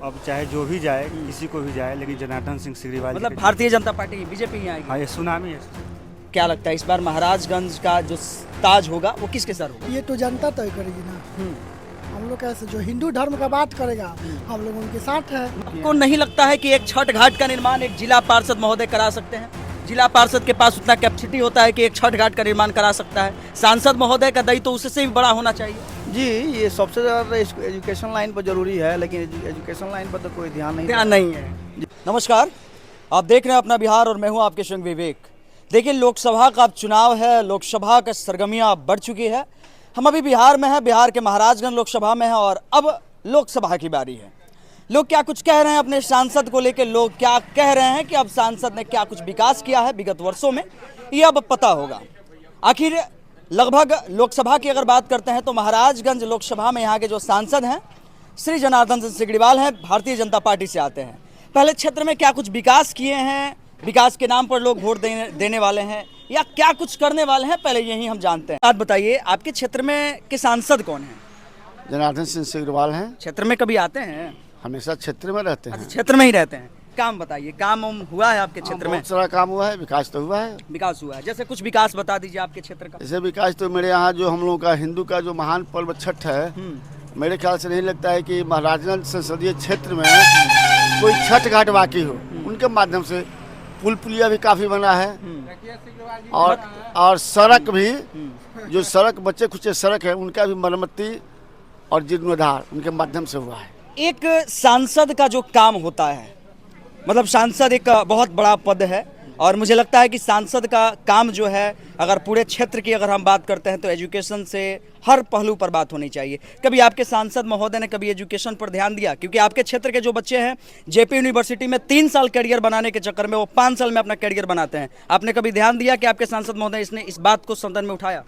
अब चाहे जो भी जाए, किसी को भी जाए, लेकिन जनार्दन सिंह सिग्रीवाल जी मतलब के- भारतीय जनता पार्टी बीजेपी ही आएगी। हाँ, ये सुनामी है। क्या लगता है इस बार महाराजगंज का जो ताज होगा वो किसके सर होगा? ये तो जनता तय करेगी ना। हम लोग कैसे, जो हिंदू धर्म का बात करेगा हम लोग उनके साथ है। आपको नहीं लगता है कि एक छठ घाट का निर्माण एक जिला पार्षद महोदय करा सकते हैं? जिला पार्षद के पास उतना कैपेसिटी होता है कि एक छठ घाट का निर्माण करा सकता है। सांसद महोदय का दायित्व तो उससे भी बड़ा होना चाहिए। जी, ये सबसे ज़्यादा एजुकेशन लाइन पर जरूरी है, लेकिन एजुकेशन लाइन पर तो कोई ध्यान नहीं है। नमस्कार, आप देख रहे हैं अपना बिहार और मैं हूं आपके संग विवेक। देखिए, लोकसभा का अब चुनाव है, लोकसभा का सरगर्मियां बढ़ चुकी है। हम अभी बिहार में हैं, बिहार के महाराजगंज लोकसभा में हैं और अब लोकसभा की बारी है। लोग क्या कुछ कह रहे हैं अपने सांसद को लेकर, लोग क्या कह रहे हैं कि अब सांसद ने क्या कुछ विकास किया है विगत वर्षों में, ये अब पता होगा। आखिर लगभग लोकसभा की अगर बात करते हैं तो महाराजगंज लोकसभा में यहाँ के जो सांसद हैं श्री जनार्दन सिंह सिग्रीवाल हैं, भारतीय जनता पार्टी से आते हैं। पहले क्षेत्र में क्या कुछ विकास किए हैं, विकास के नाम पर लोग वोट देने वाले हैं या क्या कुछ करने वाले हैं, पहले यही हम जानते हैं। बात बताइए, आपके क्षेत्र में के सांसद कौन हैं? जनार्दन सिंह सिग्रीवाल हैं। क्षेत्र में कभी आते हैं? हमेशा क्षेत्र में रहते हैं। अच्छा, क्षेत्र में ही रहते हैं। काम बताइए, काम हुआ है आपके क्षेत्र में? बहुत सारा काम हुआ है, विकास तो हुआ है। विकास हुआ है, जैसे कुछ विकास बता दीजिए आपके क्षेत्र का। ऐसे विकास तो मेरे यहाँ जो हम लोग का हिंदू का जो महान पर्व छठ है, मेरे ख्याल से नहीं लगता है कि महाराजगंज संसदीय क्षेत्र में कोई छठ घाट बाकी हो। उनके माध्यम से पुल पुलिया भी काफी बना है और सड़क भी, जो सड़क बच्चे खुचे सड़क है उनका भी मरम्मती और जीर्णोद्धार उनके माध्यम से हुआ है। एक सांसद का जो काम होता है, मतलब सांसद एक बहुत बड़ा पद है और मुझे लगता है कि सांसद का काम जो है, अगर पूरे क्षेत्र की अगर हम बात करते हैं तो एजुकेशन से हर पहलू पर बात होनी चाहिए। कभी आपके सांसद महोदय ने कभी एजुकेशन पर ध्यान दिया? क्योंकि आपके क्षेत्र के जो बच्चे हैं जेपी यूनिवर्सिटी में 3 साल कैरियर बनाने के चक्कर में वो 5 साल में अपना कैरियर बनाते हैं। आपने कभी ध्यान दिया कि आपके सांसद महोदय इसने इस बात को सदन में उठाया?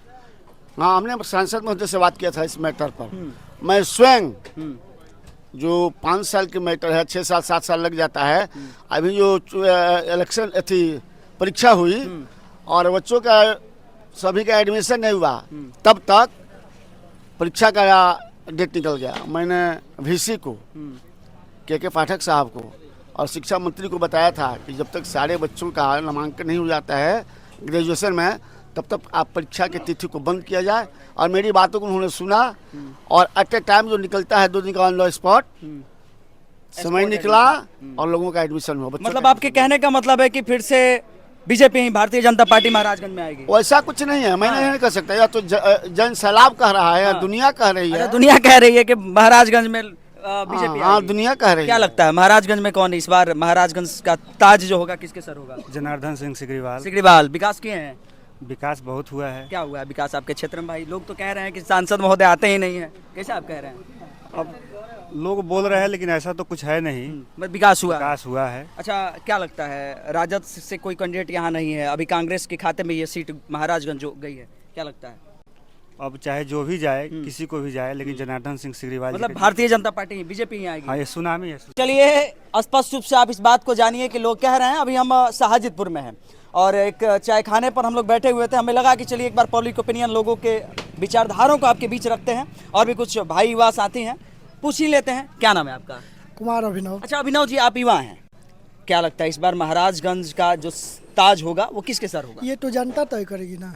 हाँ, हमने सांसद महोदय से बात किया था इस मैटर पर। मैं स्वयं जो 5 साल की मैटर है, 6 साल 7 साल लग जाता है। अभी जो इलेक्शन परीक्षा हुई और बच्चों का सभी का एडमिशन नहीं हुआ, तब तक परीक्षा का डेट निकल गया। मैंने वीसी को, के पाठक साहब को और शिक्षा मंत्री को बताया था कि जब तक सारे बच्चों का नामांकन नहीं हो जाता है ग्रेजुएशन में, तब तक आप परीक्षा की तिथि को बंद किया जाए। और मेरी बातों को उन्होंने सुना और एट ए टाइम जो निकलता है 2 दिन का ऑन द स्पॉट समय निकला और लोगों का एडमिशन हुआ। मतलब आपके कहने का मतलब है कि फिर से बीजेपी ही, भारतीय जनता पार्टी महाराजगंज में आएगी? वैसा कुछ नहीं है, मैं नहीं कह सकता। या तो जन सैलाब कह रहा है या दुनिया कह रही है। दुनिया कह रही है कि महाराजगंज में बीजेपी हाँ, आएगी। दुनिया कह रही है। क्या लगता है महाराजगंज में कौन इस बार महाराजगंज का ताज जो होगा किसके सर होगा? जनार्दन सिंह सिग्रीवाल। सिग्रीवाल। विकास किए हैं? विकास बहुत हुआ है। क्या हुआ है विकास आपके क्षेत्र में भाई? लोग तो कह रहे हैं कि सांसद महोदय आते ही नहीं है, कैसे आप कह रहे हैं? अब लोग बोल रहे हैं, लेकिन ऐसा तो कुछ है नहीं। बस विकास हुआ। विकास हुआ है। अच्छा, क्या लगता है राजद से कोई कैंडिडेट यहाँ नहीं है, अभी कांग्रेस के खाते में ये सीट महाराजगंज जो गई है, क्या लगता है? अब चाहे जो भी जाए, किसी को भी जाए, लेकिन जनार्दन सिंह सिग्रीवाल जी मतलब के- भारतीय जनता पार्टी बीजेपी ही आएगी? हाँ, ये सुनामी है। चलिए, स्पष्ट रूप से आप इस बात को जानिए कि लोग कह रहे हैं। अभी हम शाहजीपुर में हैं और एक चाय खाने पर हम लोग बैठे हुए थे। हमें लगा कि चलिए एक बार पब्लिक ओपिनियन, लोगों के विचारधारों को आपके बीच रखते हैं और भी कुछ भाई युवा साथी हैं, पूछ ही लेते हैं। क्या नाम है आपका? कुमार अभिनव। अच्छा अभिनव जी, आप युवा हैं, क्या लगता है इस बार महाराजगंज का जो ताज होगा वो किसके सर होगा? ये तो जनता तय करेगी ना।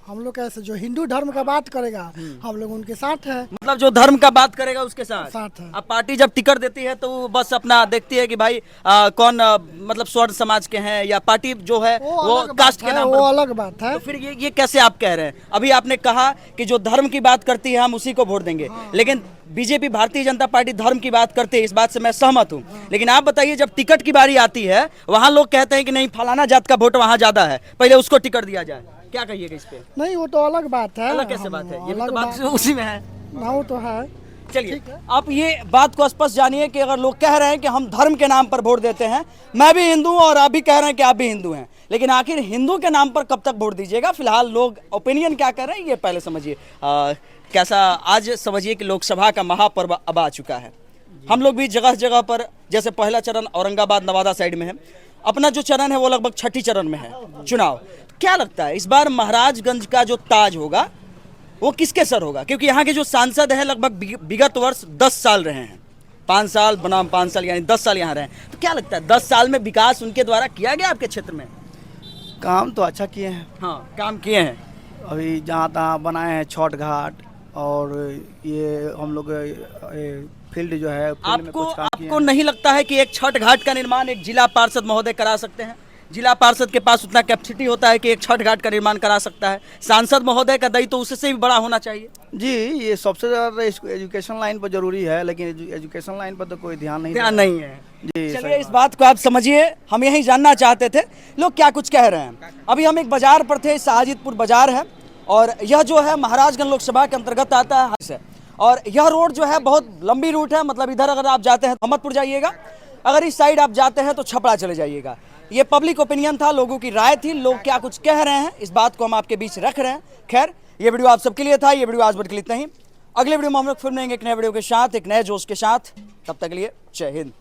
हम लोग कैसे, जो हिंदू धर्म का बात करेगा हम लोग उनके साथ है। मतलब जो धर्म का बात करेगा उसके साथ है। अब पार्टी जब टिकट देती है तो वो बस अपना देखती है कि भाई कौन मतलब स्वर्ण समाज के हैं या पार्टी जो है वो कास्ट के नाम पर, वो अलग बात है। तो फिर ये कैसे आप कह रहे हैं? अभी आपने कहा कि जो धर्म की बात करती है हम उसी को वोट देंगे, लेकिन बीजेपी भारतीय जनता पार्टी धर्म की बात करते हैं, इस बात से मैं सहमत हूँ। लेकिन आप बताइए, जब टिकट की बारी आती है वहाँ लोग कहते हैं कि नहीं, फलाना जात का वोट वहाँ ज्यादा है, पहले उसको टिकट दिया जाए। क्या कहिएगा इस पे? नहीं, वो तो अलग बात है। अलग कैसे बात है? ये भी तो अलग बात उसी में है ना, वो तो है। चलिए, आप ये बात को स्पष्ट जानिए कि अगर लोग कह रहे हैं कि हम धर्म के नाम पर वोट देते हैं, मैं भी हिंदू और आप भी कह रहे हैं कि आप भी हिंदू हैं, लेकिन आखिर हिंदू के नाम पर कब तक वोट दीजिएगा? फिलहाल लोग ओपिनियन क्या कर रहे हैं ये पहले समझिए। कैसा आज समझिए कि लोकसभा का महापर्व अब आ चुका है। हम लोग भी जगह जगह पर, जैसे पहला चरण औरंगाबाद नवादा साइड में है, अपना जो चरण है वो लगभग 6ठी चरण में है चुनाव। क्या लगता है इस बार महाराजगंज का जो ताज होगा वो किसके सर होगा? क्योंकि यहाँ के जो सांसद हैं लगभग विगत वर्ष 10 साल रहे हैं, 5 साल बनाम 5 साल यानी 10 साल यहाँ रहे, तो क्या लगता है 10 साल में विकास उनके द्वारा किया गया आपके क्षेत्र में? काम तो अच्छा किए हैं। हाँ, काम किए हैं। अभी जहाँ तहाँ बनाए हैं छठ घाट, और ये हम लोग फील्ड जो है फील्ड में आपको कुछ काम किए आपको हैं। नहीं लगता है कि एक छठ घाट का निर्माण एक जिला पार्षद महोदय करा सकते हैं? जिला पार्षद के पास उतना कैपेसिटी होता है कि एक छठ घाट का निर्माण करा सकता है। सांसद महोदय का दायित्व तो उससे भी बड़ा होना चाहिए। जी, ये सबसे ज़्यादा एजुकेशन लाइन पर जरूरी है, लेकिन एजुकेशन लाइन पर तो कोई ध्यान नहीं ध्यान देता। नहीं है। जी, चलिए, इस बात को आप समझिए, हम यही जानना चाहते थे लोग क्या कुछ कह रहे हैं। अभी हम एक बाजार पर थे, साजिदपुर बाजार है, और यह जो है महाराजगंज लोकसभा के अंतर्गत आता है, और यह रोड जो है बहुत लंबी रूट है। मतलब इधर अगर आप जाते हैं मोहम्मदपुर जाइएगा, अगर इस साइड आप जाते हैं तो छपरा चले जाइएगा। ये पब्लिक ओपिनियन था, लोगों की राय थी, लोग क्या कुछ कह रहे हैं, इस बात को हम आपके बीच रख रहे हैं। खैर, ये वीडियो आप सबके लिए था, ये वीडियो आज भर के लिए इतना ही। अगले वीडियो में हम लोग फिर मिलेंगे एक नए वीडियो के साथ, एक नए जोश के साथ। तब तक के लिए जय हिंद।